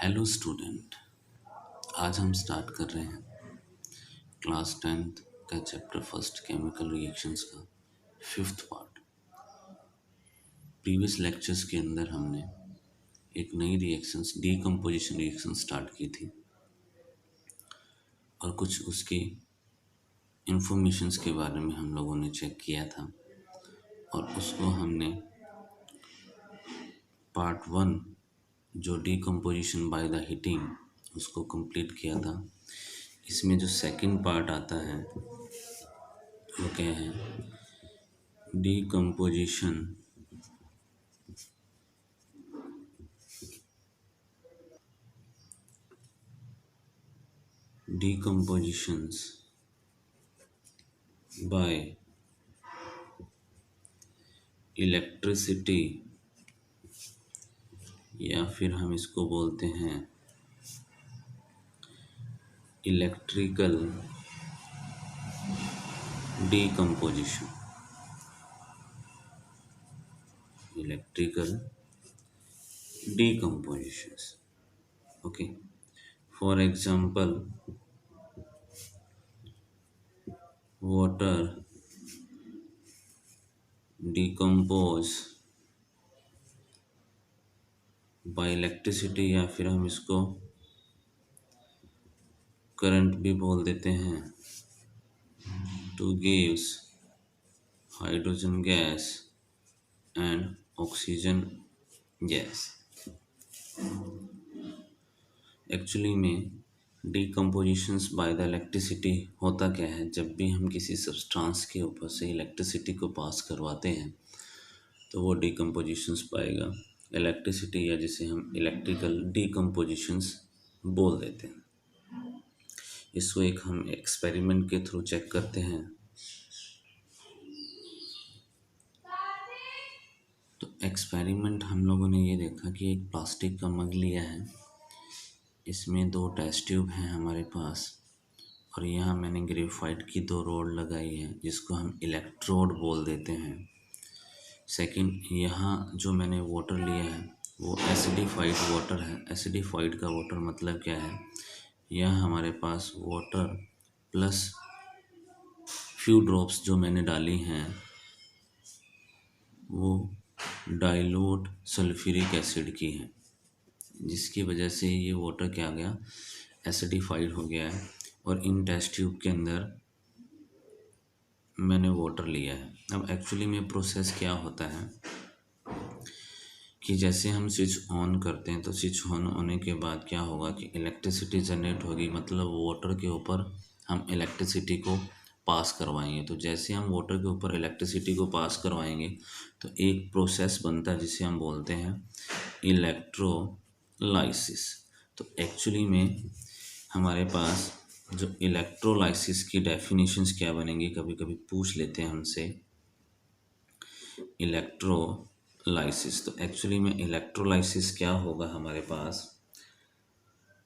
Hello student. आज हम start कर रहे हैं क्लास 10th का चैप्टर फर्स्ट केमिकल रिएक्शंस का फिफ्थ पार्ट। प्रीवियस लेक्चर्स के अंदर हमने एक नई रिएक्शंस डीकम्पोजिशन रिएक्शन स्टार्ट की थी और कुछ उसकी इंफॉर्मेशंस के बारे में हम लोगों ने चेक किया था और उसको हमने पार्ट 1 जो डीकम्पोजिशन बाय द हीटिंग उसको कंप्लीट किया था। इसमें जो सेकंड पार्ट आता है वो क्या है, डीकम्पोजिशन decompositions by इलेक्ट्रिसिटी या फिर हम इसको बोलते हैं electrical decomposition. Electrical decompositions, okay. For example, water decompose by electricity या फिर हम इसको करंट भी बोल देते हैं, to gives hydrogen gas and oxygen gas। Actually में डीकम्पोजिशंस बाय द इलेक्ट्रिसिटी होता क्या है, जब भी हम किसी सब्सटेंस के ऊपर से इलेक्ट्रिसिटी को पास करवाते हैं तो वो डीकम्पोजिशंस पाएगा इलेक्ट्रिसिटी, या जिसे हम इलेक्ट्रिकल डीकम्पोजिशंस बोल देते हैं। इसको एक हम एक्सपेरिमेंट के थ्रू चेक करते हैं। तो एक्सपेरिमेंट हम लोगों ने ये देखा कि एक प्लास्टिक का मग लिया है, इसमें 2 टेस्ट ट्यूब हैं हमारे पास और यहाँ मैंने ग्रेफाइट की 2 रोड लगाई है जिसको हम इलेक्ट्रोड बोल देते हैं। सेकंड, यहाँ जो मैंने वाटर लिया है वो एसिडिफाइड वाटर है। एसिडिफाइड का वाटर मतलब क्या है, यहाँ हमारे पास वाटर प्लस फ्यू ड्रॉप्स जो मैंने डाली हैं वो डाइल्यूट सल्फ्यूरिक एसिड की है, जिसकी वजह से ये वाटर क्या आ गया, एसिडिफाइड हो गया है। और इन टेस्ट ट्यूब के अंदर मैंने वाटर लिया है। अब एक्चुअली में प्रोसेस क्या होता है कि जैसे हम स्विच ऑन करते हैं तो स्विच ऑन होने के बाद क्या होगा कि इलेक्ट्रिसिटी जनरेट होगी, मतलब वाटर के ऊपर हम इलेक्ट्रिसिटी को पास करवाएंगे। तो जैसे हम वाटर के ऊपर इलेक्ट्रिसिटी को पास करवाएंगे तो एक प्रोसेस बनता है जिसे हम बोलते हैं इलेक्ट्रोलाइसिस। तो एक्चुअली में हमारे पास जो इलेक्ट्रोलाइसिस की डेफिनेशंस क्या बनेंगी, कभी कभी पूछ लेते हैं हमसे इलेक्ट्रोलाइसिस। तो एक्चुअली में इलेक्ट्रोलाइसिस क्या होगा हमारे पास,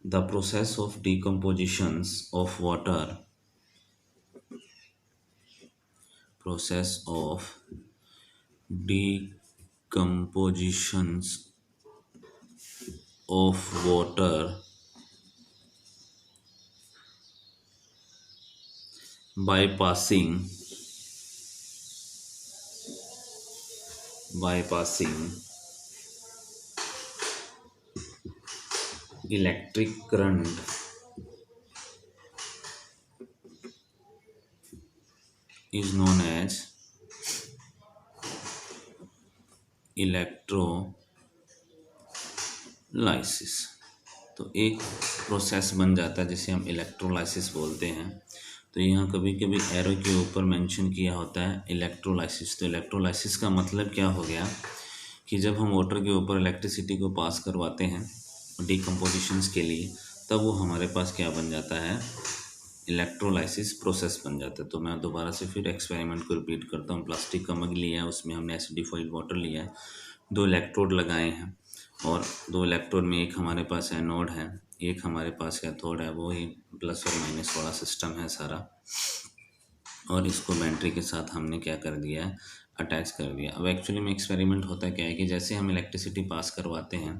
the process of decompositions of water, process of decompositions of water bypassing electric current is known as electrolysis. तो एक प्रोसेस बन जाता है जिसे हम इलेक्ट्रोलाइसिस बोलते हैं। तो यहाँ कभी कभी एरो के ऊपर मेंशन किया होता है इलेक्ट्रोलाइसिस। तो इलेक्ट्रोलाइसिस का मतलब क्या हो गया कि जब हम वाटर के ऊपर इलेक्ट्रिसिटी को पास करवाते हैं डीकम्पोजिशंस के लिए, तब वो हमारे पास क्या बन जाता है, इलेक्ट्रोलाइसिस प्रोसेस बन जाता है। तो मैं दोबारा से फिर एक्सपेरिमेंट को रिपीट करता हूँ। प्लास्टिक का मग लिया है, उसमें हमने एसिडिफाइड वाटर लिया है, 2 इलेक्ट्रोड लगाए हैं और 2 इलेक्ट्रोड में एक हमारे पास एनोड है, एक हमारे पास कैथोड है। वो ही प्लस और माइनस वाला सिस्टम है सारा। और इसको बैटरी के साथ हमने क्या कर दिया है, अटैच कर दिया। अब एक्चुअली में एक्सपेरिमेंट होता क्या है कि जैसे हम इलेक्ट्रिसिटी पास करवाते हैं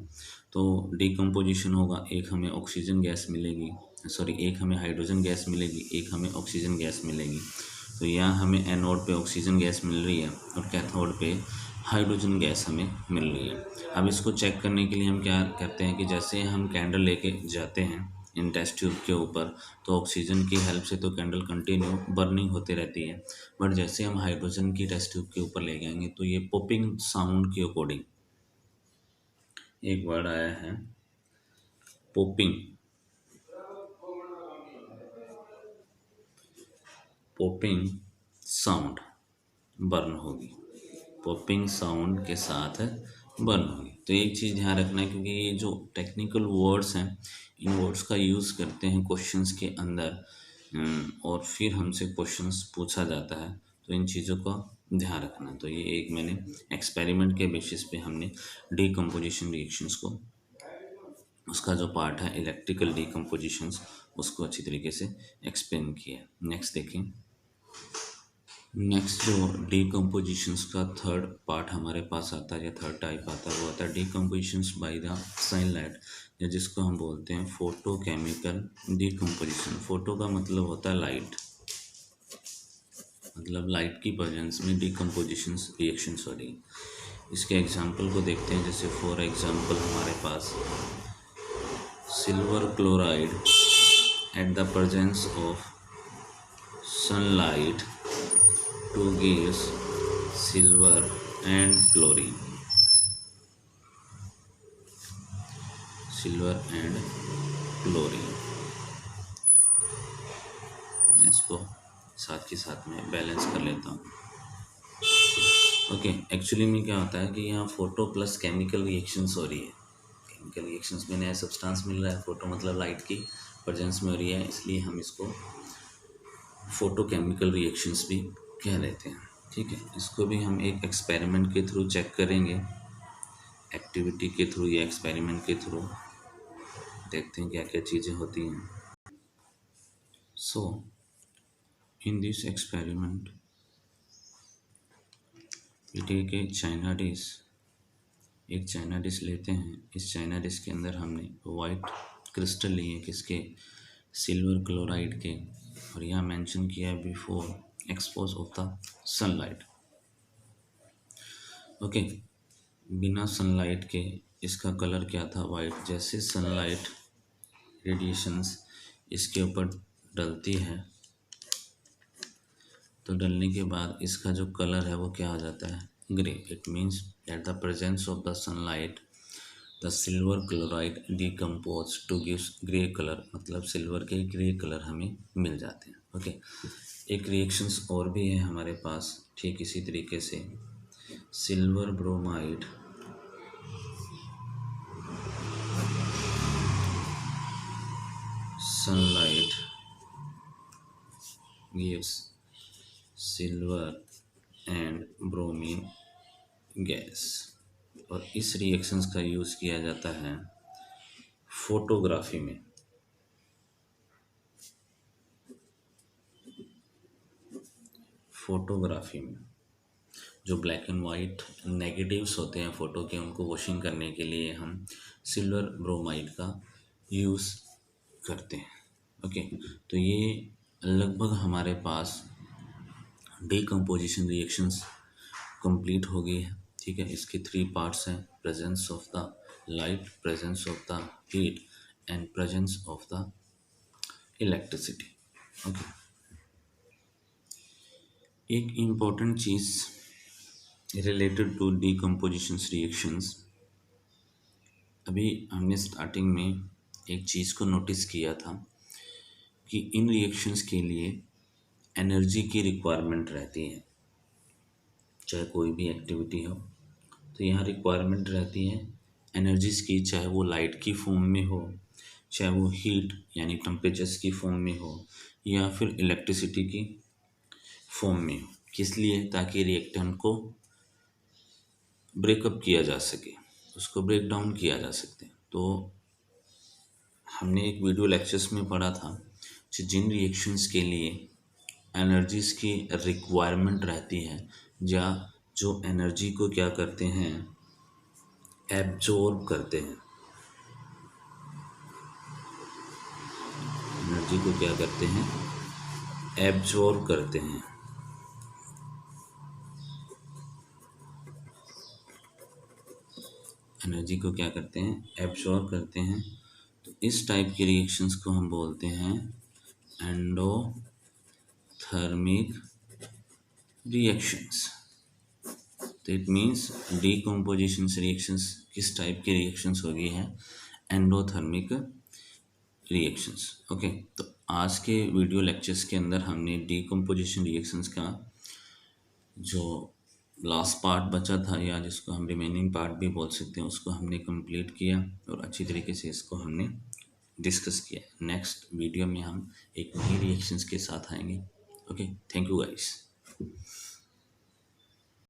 तो डिकम्पोजिशन होगा, एक हमें ऑक्सीजन गैस मिलेगी, सॉरी एक हमें हाइड्रोजन गैस मिलेगी, एक हमें ऑक्सीजन गैस मिलेगी। तो यहाँ हमें एनोड पे ऑक्सीजन गैस मिल रही है और कैथोड पे हाइड्रोजन गैस हमें मिल रही है। अब इसको चेक करने के लिए हम क्या करते हैं कि जैसे हम कैंडल लेके जाते हैं इन टेस्ट ट्यूब के ऊपर, तो ऑक्सीजन की हेल्प से तो कैंडल कंटिन्यू बर्निंग होती रहती है, बट जैसे हम हाइड्रोजन की टेस्ट ट्यूब के ऊपर ले जाएंगे तो ये पॉपिंग साउंड के अकॉर्डिंग, एक वर्ड आया है पॉपिंग, पॉपिंग साउंड बर्न होगी, पॉपिंग साउंड के साथ बर्न होगी। तो एक चीज़ ध्यान रखना है, क्योंकि ये जो टेक्निकल वर्ड्स हैं इन वर्ड्स का यूज़ करते हैं क्वेश्चंस के अंदर, और फिर हमसे क्वेश्चंस पूछा जाता है, तो इन चीज़ों का ध्यान रखना। तो ये एक मैंने एक्सपेरिमेंट के बेसिस पे हमने डीकम्पोजिशन रिएक्शंस को, उसका जो पार्ट है इलेक्ट्रिकल डीकम्पोजिशंस, उसको अच्छी तरीके से एक्सप्लेन किया। नेक्स्ट देखें। नेक्स्ट जो डीकम्पोजिशंस का थर्ड पार्ट हमारे पास आता है या थर्ड टाइप आता है, वो आता है डीकम्पोजिशंस बाय द सनलाइट, या जिसको हम बोलते हैं फोटो केमिकल डीकम्पोजिशन। फोटो का मतलब होता है लाइट, मतलब लाइट की प्रेजेंस में डीकम्पोजिशंस रिएक्शंस हो रही है। इसके एग्जांपल को देखते हैं। जैसे फॉर एग्जांपल हमारे पास silver chloride at the presence of sunlight to gives silver and chlorine, silver and chlorine। तो मैं इसको साथ के साथ में बैलेंस कर लेता हूँ। ओके, एक्चुअली में क्या होता है कि यहाँ फोटो प्लस केमिकल रिएक्शंस हो रही है। केमिकल रिएक्शंस में नया सब्सटेंस मिल रहा है, फोटो मतलब लाइट की प्रेजेंस में हो रही है, इसलिए हम इसको फोटो केमिकल रिएक्शंस भी कह लेते हैं। ठीक है, इसको भी हम एक एक्सपेरिमेंट के थ्रू चेक करेंगे, एक्टिविटी के थ्रू या एक्सपेरिमेंट के थ्रू देखते हैं क्या क्या चीज़ें होती हैं। So in this experiment we take a china dish, एक चाइना डिश लेते हैं। इस चाइना डिश के अंदर हमने वाइट क्रिस्टल लिए किसके, सिल्वर क्लोराइड के, और यहाँ मेंशन किया है before expose of the sunlight. Okay, बिना सनलाइट के इसका कलर क्या था, वाइट। जैसे सनलाइट रेडिएशंस इसके ऊपर डलती है तो डलने के बाद इसका जो कलर है वो क्या हो जाता है, grey. It means eight the presence of the sunlight the silver chloride decompose two gives grey colour, मतलब सिल्वर के ग्रे कलर हमें मिल जाते हैं। ओके, एक रिएक्शंस और भी है हमारे पास ठीक इसी तरीके से। Silver bromide sunlight gives silver and bromine gas, और इस रिएक्शंस का यूज़ किया जाता है फोटोग्राफी में। फोटोग्राफी में जो ब्लैक एंड वाइट नेगेटिव्स होते हैं फ़ोटो के, उनको वॉशिंग करने के लिए हम सिल्वर ब्रोमाइड का यूज़ करते हैं। ओके, तो ये लगभग हमारे पास डीकम्पोजिशन रिएक्शंस कंप्लीट हो गई है। ठीक है, इसके थ्री पार्ट्स हैं, presence of the light, presence of the heat and presence of the electricity. Okay, एक इम्पॉर्टेंट चीज़ रिलेटेड टू डीकम्पोजिशन रिएक्शंस, अभी हमने स्टार्टिंग में एक चीज़ को नोटिस किया था कि इन रिएक्शंस के लिए एनर्जी की रिक्वायरमेंट रहती है। चाहे कोई भी एक्टिविटी हो तो यहाँ रिक्वायरमेंट रहती है एनर्जीज़ की, चाहे वो लाइट की फॉर्म में हो, चाहे वो हीट यानी टेम्परेचर्स की फॉर्म में हो, या फिर इलेक्ट्रिसिटी की फॉर्म में हो। किस लिए, ताकि रिएक्टेंट को ब्रेकअप किया जा सके, उसको ब्रेक डाउन किया जा सकते। तो हमने एक वीडियो लेक्चर्स में पढ़ा था कि जिन रिएक्शंस के लिए एनर्जीज़ की रिक्वायरमेंट रहती है या जो एनर्जी को क्या करते हैं, एब्जॉर्ब करते हैं। एनर्जी को क्या करते हैं, एब्जॉर्ब करते हैं। एनर्जी को क्या करते हैं, एब्जॉर्ब करते हैं। तो इस टाइप की रिएक्शंस को हम बोलते हैं एंडोथर्मिक रिएक्शंस। तो इट मीन्स डीकम्पोजिशन रिएक्शंस किस टाइप की रिएक्शंस होगी है, एंडोथर्मिक रिएक्शंस। ओके, तो आज के वीडियो लेक्चर्स के अंदर हमने डीकम्पोजिशन रिएक्शंस का जो लास्ट पार्ट बचा था, या जिसको हम रिमेनिंग पार्ट भी बोल सकते हैं, उसको हमने कंप्लीट किया और अच्छी तरीके से इसको हमने डिस्कस किया। नेक्स्ट वीडियो में हम एक नई रिएक्शंस के साथ आएंगे। Okay, thank you guys.